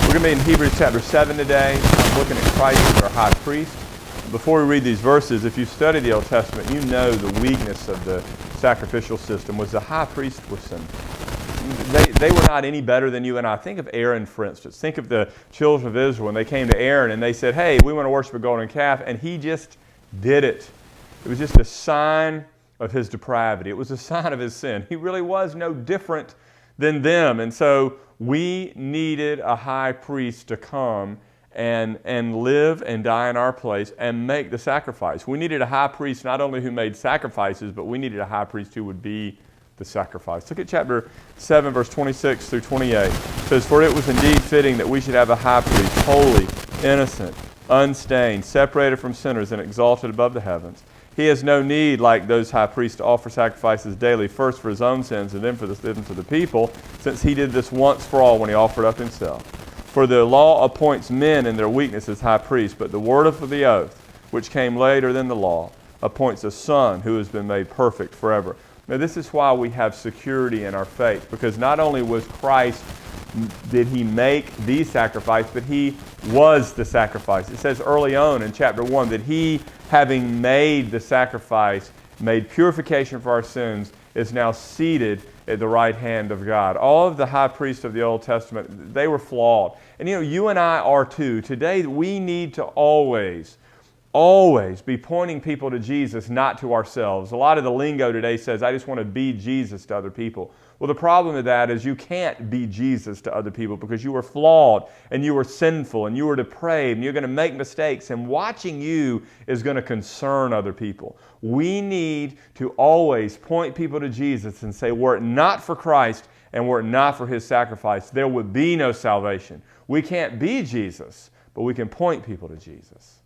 We're going to be in Hebrews chapter 7 today. I'm looking at Christ as our high priest. Before we read these verses, if you study the Old Testament, you know the weakness of the sacrificial system was the high priest was sinful. They were not any better than you and I. Think of Aaron, for instance. Think of the children of Israel when they came to Aaron and they said, hey, we want to worship a golden calf, and he just did it. It was just a sign of his depravity. It was a sign of his sin. He really was no different than them. And so we needed a high priest to come and live and die in our place and make the sacrifice. We needed a high priest not only who made sacrifices, but we needed a high priest who would be the sacrifice. Look at chapter 7, verse 26 through 28. It says, for it was indeed fitting that we should have a high priest, holy, innocent, unstained, separated from sinners, and exalted above the heavens. He has no need, like those high priests, to offer sacrifices daily, first for his own sins and then for the sins of the people, since he did this once for all when he offered up himself. For the law appoints men in their weakness as high priests, but the word of the oath, which came later than the law, appoints a son who has been made perfect forever. Now this is why we have security in our faith, because not only was Christ, did he make the sacrifice, but he was the sacrifice. It says early on in chapter 1 that he, having made the sacrifice, made purification for our sins, is now seated at the right hand of God. All of the high priests of the Old Testament, they were flawed. And you and I are too. Today we need to always be pointing people to Jesus, not to ourselves. A lot of the lingo today says, I just want to be Jesus to other people. Well, the problem with that is you can't be Jesus to other people because you were flawed and you were sinful and you were depraved and you're going to make mistakes, and watching you is going to concern other people. We need to always point people to Jesus and say, were it not for Christ and were it not for his sacrifice, there would be no salvation. We can't be Jesus, but we can point people to Jesus.